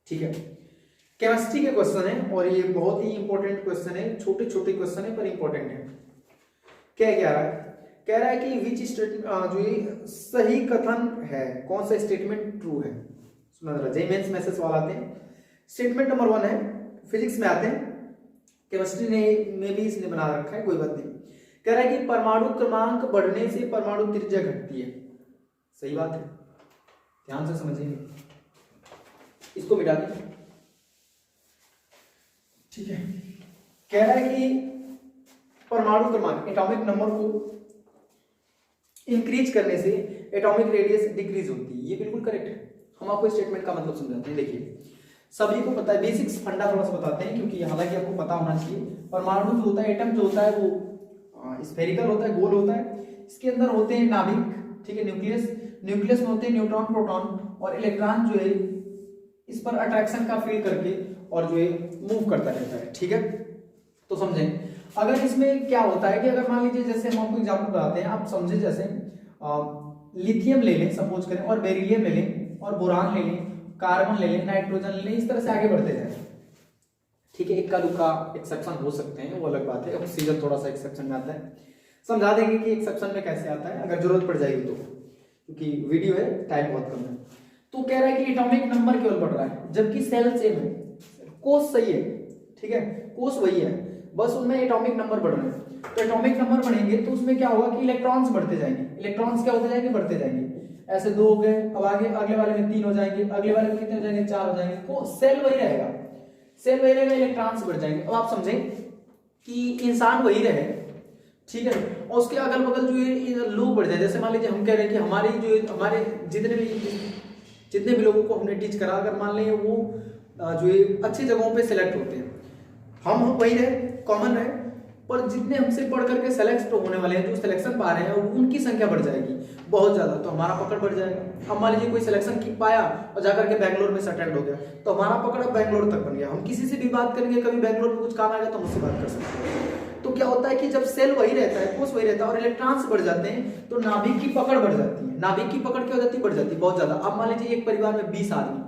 ठीक है, केमिस्ट्री के क्वेश्चन है और ये बहुत ही इंपॉर्टेंट क्वेश्चन है, छोटे छोटे क्वेश्चन है पर इंपॉर्टेंट है। क्या कह रहा है, कह रहा है कि विच स्टेटमेंट जो ये सही कथन है, कौन सा स्टेटमेंट ट्रू है। सुना जरा, जेई मेंस में से सवाल आते हैं। स्टेटमेंट नंबर 1 है, फिजिक्स में आते हैं, केमिस्ट्री में भी इसने बना रखा है, कोई बात नहीं। कह रहा है कि परमाणु क्रमांक बढ़ने से परमाणु त्रिज्या घटती है। सही बात है, ध्यान से समझिए, इसको मिटा दें। ठीक है, कह रहा है कि परमाणु क्रमांक एटॉमिक नंबर को इंक्रीज करने से एटॉमिक रेडियस डिक्रीज होती है। ये बिल्कुल करेक्ट है। हम आपको स्टेटमेंट का मतलब समझाते हैं। देखिए, सभी को पता है, बेसिक्स फंडा थोड़ा सा बताते हैं, क्योंकि हालांकि आपको पता होना चाहिए। परमाणु जो होता है, एटम जो होता है, वो स्फेरिकल होता है, गोल होता है। इसके अंदर होते हैं नाभिक, ठीक है, न्यूक्लियस। न्यूक्लियस में होते हैं न्यूट्रॉन, प्रोटॉन, और इलेक्ट्रॉन जो है इस पर अट्रैक्शन का फील करके और जो है मूव करता रहता है। ठीक है, तो समझें। अगर इसमें क्या होता है कि अगर मान लीजिए, जैसे हम आपको एग्जांपल बताते हैं, आप समझे, जैसे लिथियम ले लें सपोज करें, और बेरिलियम ले लें, और बोरान ले लें, कार्बन ले लें, नाइट्रोजन ले लें, इस तरह से आगे बढ़ते जाए। ठीक है, इक्का दुक्का एक्सेप्शन हो सकते हैं, वो अलग बात है। ऑक्सीजन थोड़ा सा एक्सेप्शन में आता है, समझा देंगे कि एक्सेप्शन में कैसे आता है अगर जरूरत पड़ जाएगी तो, क्योंकि वीडियो है, टाइम बहुत कम है। तो कह रहा है कि एटॉमिक नंबर केवल बढ़ रहा है, जबकि सेल सेम है, कोष सही है। ठीक है, कोष वही है, बस उनमें एटॉमिक नंबर बढ़ रहे हैं। तो एटॉमिक नंबर बढ़ेंगे तो उसमें क्या होगा कि इलेक्ट्रॉन्स बढ़ते जाएंगे। इलेक्ट्रॉन्स क्या होते जाएंगे, बढ़ते जाएंगे। ऐसे 2 हो गए, अब आगे अगले वाले में 3 हो जाएंगे, अगले वाले में कितने हो जाएंगे, 4 हो जाएंगे। को सेल वही रहेगा, सेल वही रहेगा, इलेक्ट्रॉन्स बढ़ जाएंगे। अब आप समझें कि इंसान वही रहे, ठीक है, और उसके अगल बगल जो है लोग बढ़ जाए। जैसे मान लीजिए हम कह रहे हैं कि हमारे जो हमारे जितने भी लोगों को हमने टीच करा, अगर मान लें वो जो है अच्छी जगहों पे सेलेक्ट होते हैं, हम वही रहे, कॉमन रहे, पर जितने हमसे पढ़ करके सेलेक्ट होने वाले हैं, जो सिलेक्शन पा रहे हैं, उनकी संख्या बढ़ जाएगी बहुत ज्यादा, तो हमारा पकड़ बढ़ जाएगा। अब मान लीजिए कोई सिलेक्शन की पाया और जाकर के बैंगलोर में सेटल्ड हो गया, तो हमारा पकड़ अब बैंगलोर तक बन गया। हम किसी से भी बात करेंगे, कभी बैंगलोर में कुछ काम आएगा तो मुझसे बात कर सकते हैं। तो क्या होता है कि जब सेल वही रहता है, कोष वही रहता है, और इलेक्ट्रॉन्स बढ़ जाते हैं, तो नाभिक की पकड़ बढ़ जाती है। नाभिक की पकड़ क्या हो जाती है, बढ़ जाती है बहुत ज्यादा। अब मान लीजिए एक परिवार में 20 आदमी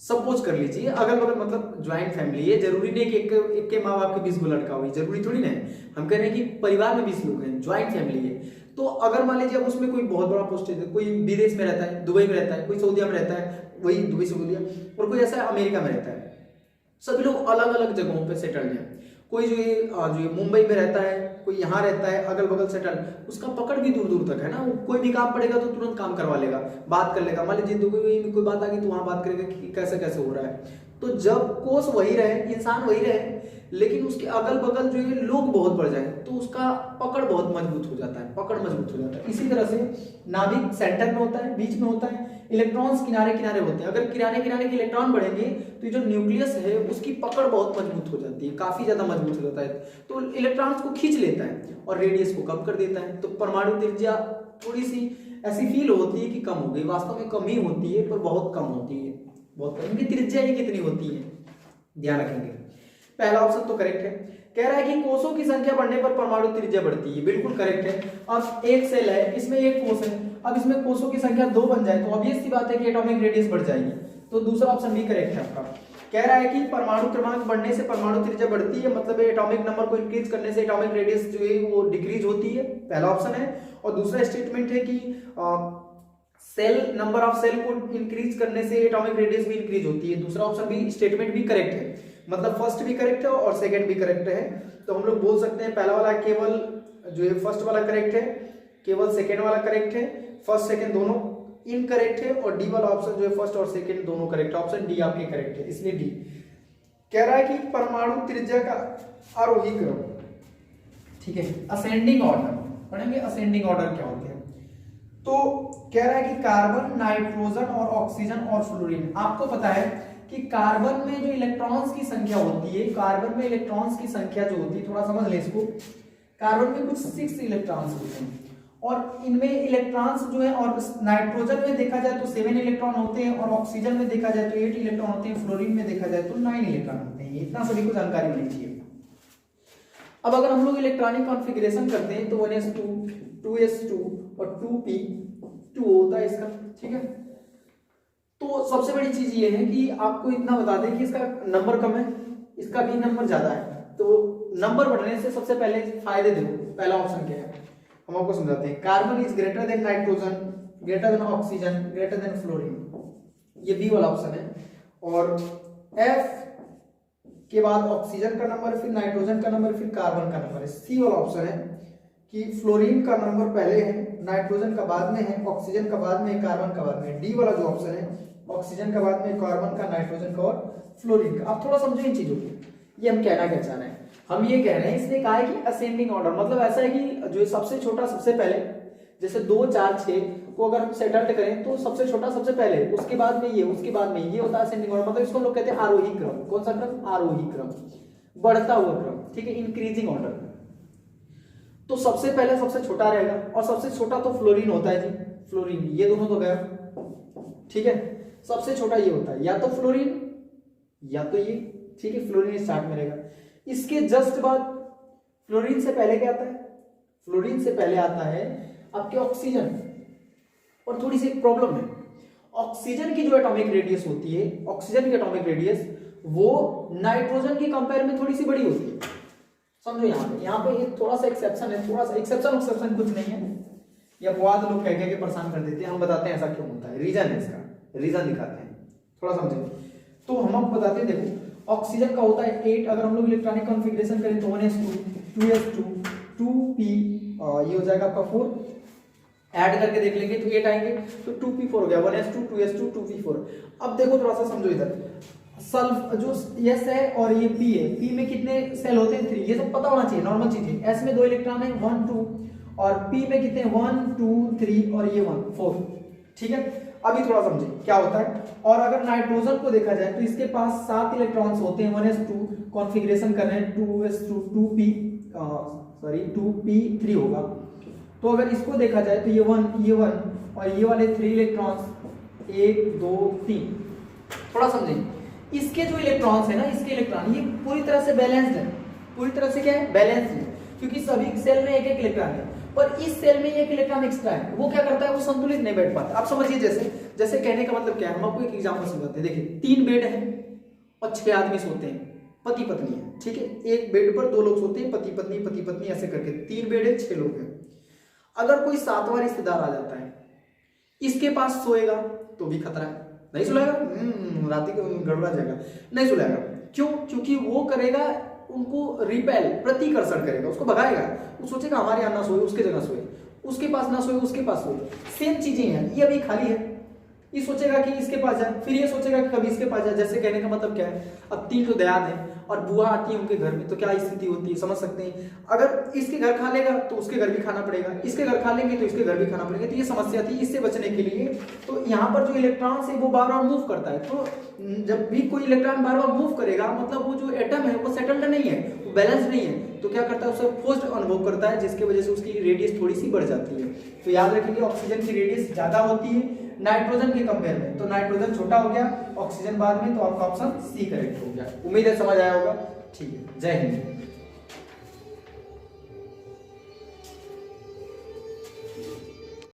सपोज कर लीजिए, अगल बगल मतलब ज्वाइंट फैमिली है, जरूरी नहीं कि एक के माँ बाप के 20 गो लड़का हुई, जरूरी थोड़ी ना है। हम कह रहे हैं कि परिवार में 20 लोग हैं, ज्वाइंट फैमिली है। तो अगर मान लीजिए अब उसमें कोई बहुत बड़ा पोस्ट है, कोई विदेश में रहता है, दुबई में रहता है, कोई सऊदीया में रहता है, वही दुबई सऊदीया, और कोई ऐसा अमेरिका में रहता है। सभी लोग अलग अलग जगहों पे सेटल्ड हैं। कोई जो है मुंबई में रहता है, कोई यहाँ रहता है, अगल बगल सेटल, उसका पकड़ भी दूर दूर तक है ना। वो कोई भी काम पड़ेगा तो तुरंत काम करवा लेगा, बात कर लेगा। मान लीजिए दुबई में कोई बात आ गई तो वहां बात करेगा कि कैसे कैसे हो रहा है। तो जब कोष वही रहे, इंसान वही रहे, लेकिन उसके अगल बगल जो है लोग बहुत बढ़ जाए, तो उसका पकड़ बहुत मजबूत हो जाता है, पकड़ मजबूत हो जाता है। इसी तरह से नाभिक सेंटर में होता है, बीच में होता है, इलेक्ट्रॉन्स किनारे किनारे होते हैं। अगर किनारे किनारे के इलेक्ट्रॉन बढ़ेंगे तो जो न्यूक्लियस है उसकी पकड़ बहुत मजबूत हो जाती है, काफी ज्यादा मजबूत हो जाता है, तो इलेक्ट्रॉन्स को खींच लेता है और रेडियस को कम कर देता है। तो परमाणु त्रिज्या थोड़ी सी ऐसी फील होती है कि कम हो गई, वास्तव में कम ही होती है, पर बहुत कम होती है, बहुत कम। इनकी त्रिज्या ही कितनी होती है, ध्यान रखेंगे। पहला ऑप्शन तो करेक्ट है। कह रहा है कि कोषों की संख्या बढ़ने पर परमाणु त्रिज्या बढ़ती है, बिल्कुल करेक्ट है। अब एक सेल है, इसमें एक कोष है, अब इसमें कोषों की संख्या 2 बन जाए तो ऑब्वियस सी बात है कि एटॉमिक रेडियस बढ़ जाएगी। तो दूसरा ऑप्शन भी करेक्ट है आपका। कह रहा है कि परमाणु क्रमांक बढ़ने से परमाणु त्रिज्या बढ़ती है, मतलब एटॉमिक नंबर को इंक्रीज करने से एटॉमिक रेडियस जो है वो डिक्रीज होती है, पहला ऑप्शन है। और दूसरा स्टेटमेंट है कि सेल नंबर ऑफ सेल को इंक्रीज करने से एटॉमिक रेडियस भी इंक्रीज होती है, दूसरा ऑप्शन भी स्टेटमेंट भी करेक्ट है। मतलब फर्स्ट भी करेक्ट है और सेकंड भी करेक्ट है। तो हम लोग बोल सकते हैं पहला वाला केवल जो है फर्स्ट वाला करेक्ट है, केवल सेकंड वाला करेक्ट है, फर्स्ट सेकंड दोनों इनकरेक्ट है, और डी वाला ऑप्शन जो है फर्स्ट और सेकंड दोनों करेक्ट है। ऑप्शन डी आपके करेक्ट है, इसलिए डी। कह रहा है कि परमाणु त्रिज्या का आरोही क्रम, ठीक है, असेंडिंग ऑर्डर पढ़ेंगे। असेंडिंग ऑर्डर क्या होते हैं? तो कह रहा है कि कार्बन, नाइट्रोजन और ऑक्सीजन और फ्लोरीन। आपको पता है कि कार्बन में जो इलेक्ट्रॉन्स की संख्या होती है, कार्बन में इलेक्ट्रॉन्स की संख्या जो होती है, थोड़ा समझ लें इसको। कार्बन में कुछ 6 इलेक्ट्रॉन्स होते हैं, और इनमें इलेक्ट्रॉन्स जो है, और नाइट्रोजन में देखा जाए तो 7 इलेक्ट्रॉन होते हैं, और ऑक्सीजन में देखा जाए तो 8 इलेक्ट्रॉन होते हैं, फ्लोरीन में देखा जाए तो 9 इलेक्ट्रॉन होते हैं। इतना सभी को जानकारी होनी चाहिए। अब अगर हम लोग इलेक्ट्रॉनिक कॉन्फ़िगरेशन करते हैं तो 1s2 2s2 और 2p2 होता है इसका, ठीक है। तो सबसे बड़ी चीज ये है कि आपको इतना बता दें कि इसका नंबर कम है, इसका भी नंबर ज्यादा है, तो नंबर बढ़ने से सबसे पहले फायदे देखो। पहला ऑप्शन क्या है हम आपको समझाते हैं। Carbon is greater than nitrogen, greater than oxygen, greater than fluorine, ये बी वाला ऑप्शन है। और एफ के बाद ऑक्सीजन का नंबर, फिर नाइट्रोजन का नंबर, फिर कार्बन का नंबर है। सी वाला ऑप्शन है कि फ्लोरीन का नंबर पहले है, नाइट्रोजन का बाद में है, ऑक्सीजन का बाद में है, कार्बन का बाद में है। डी वाला जो ऑप्शन है ऑक्सीजन का बाद में, कार्बन का, नाइट्रोजन का और फ्लोरीन का। आप थोड़ा समझो इन चीजों को, ये हम कहना क्या चाह रहे हैं। हम ये कह रहे हैं, इसने कहा है कि असेंडिंग ऑर्डर, मतलब ऐसा है कि जो सबसे छोटा सबसे पहले, जैसे 2 4 6 को अगर हम सेटल्ड करें तो सबसे छोटा सबसे पहले, उसके बाद में ये, उसके बाद में ये होता है असेंडिंग ऑर्डर। मतलब इसको लोग कहते हैं आरोही क्रम। कौन सा क्रम? आरोही क्रम, बढ़ता हुआ क्रम, ठीक है, इंक्रीजिंग ऑर्डर। तो सबसे पहले सबसे छोटा रहेगा, और सबसे छोटा तो फ्लोरीन होता है जी, फ्लोरीन, ये दोनों तो गया, ठीक है। सबसे छोटा ये होता है, या तो फ्लोरीन या तो ये, ठीक है, फ्लोरीन स्टार्ट में रहेगा। इसके जस्ट बाद फ्लोरीन से पहले क्या आता है? फ्लोरीन से पहले आता है आपके ऑक्सीजन। और थोड़ी सी प्रॉब्लम है, ऑक्सीजन की जो एटॉमिक रेडियस होती है, ऑक्सीजन की एटॉमिक रेडियस वो नाइट्रोजन की कंपेयर में थोड़ी सी बड़ी होती है। समझो यहाँ पे एक थोड़ा सा एक्सेप्शन है, थोड़ा सा एक्सेप्शन कुछ नहीं है, या बहुत लोग कह के परेशान कर देते हैं। हम बताते हैं ऐसा क्यों होता है, रीजन है इसका, रीजन दिखाते हैं, थोड़ा समझे। तो हम आपको बताते हैं, देखो ऑक्सीजन का होता है 8, अगर हम लोग इलेक्ट्रॉनिक कॉन्फ़िगरेशन करें तो 1s2 2s2 2p, ये हो जाएगा आपका 4, ऐड करके देख लेंगे तो 8 आएंगे, तो 2p4 हो गया, 1s2 2s2 2p4। अब देखो थोड़ा सा समझो इधर, सल्फ जो S है और ये P है, P में कितने सेल होते हैं? 3, ये सब पता होना चाहिए, नॉर्मल चीज है। S में 2 इलेक्ट्रॉन है 1 2, और P में कितने 1 2 3 और ये 1 4, ठीक है। अभी थोड़ा समझे क्या होता है। और अगर नाइट्रोजन को देखा जाए तो इसके पास 7 इलेक्ट्रॉन्स होते हैं, 1s2 कॉन्फ़िगरेशन कर रहे हैं, 2s2 2p सॉरी 2p3 होगा। तो अगर इसको देखा जाए तो ये 1 और ये वाले 3 इलेक्ट्रॉन्स 1 2 3, थोड़ा समझें। इसके जो इलेक्ट्रॉन्स है ना, इसके इलेक्ट्रॉन ये पूरी तरह से बैलेंस्ड है, पूरी तरह से क्या है? बैलेंस्ड है, क्योंकि सभी सेल में एक एक इलेक्ट्रॉन है। पर इस सेल में एक इलेक्ट्रॉन एक्स्ट्रा है, वो क्या करता है? वो संतुलित नहीं बैठ पाता। आप समझिए, जैसे कहने का मतलब क्या है, हम आपको एक एग्जांपल समझाते हैं। देखिए 3 बेड है और 6 आदमी सोते हैं, पति पत्नी है, ठीक है। एक बेड पर 2 लोग सोते हैं, पति पत्नी ऐसे करके 3 बेड है, 6 लोग हैं। अगर कोई 7वां रिश्तेदार आ जाता है, इसके पास सोएगा तो भी खतरा है, नहीं सुलाएगा, रात को गड़बड़ा जाएगा, नहीं सुलाएगा। क्यों? क्योंकि वो करेगा, उनको रिपेल, प्रतिकर्षण करेगा, उसको भगाएगा। वो सोचेगा हमारे यहाँ ना सोए, उसके जगह सोए, उसके पास ना सोए, उसके पास सोए। सेम चीजें हैं, ये अभी खाली है, ये सोचेगा कि इसके पास जाए, फिर ये सोचेगा कि कभी इसके पास जाए। जैसे कहने का मतलब क्या है, अब 3 तो दयाद है और बुआ आती है उनके घर में, तो क्या स्थिति होती है समझ सकते हैं। अगर इसके घर खा लेगा तो उसके घर भी खाना पड़ेगा, इसके घर खा लेंगे तो इसके घर भी खाना पड़ेगा। तो ये समस्या थी। इससे बचने के लिए तो यहाँ पर जो इलेक्ट्रॉन है वो बार बार मूव करता है। तो जब भी कोई इलेक्ट्रॉन बार बार मूव करेगा, मतलब वो जो एटम है वो सेटल्ड नहीं है, वो बैलेंस नहीं है, तो क्या करता है? उसे फोर्स्ड अनुभव करता है, जिसकी वजह से उसकी रेडियस थोड़ी सी बढ़ जाती है। तो याद रखेंगे, ऑक्सीजन की रेडियस ज्यादा होती है नाइट्रोजन के कंपेयर में, तो नाइट्रोजन छोटा हो गया, ऑक्सीजन बाद में, तो आपका ऑप्शन सी करेक्ट हो गया। उम्मीद है समझ आया होगा। ठीक है, जय हिंद।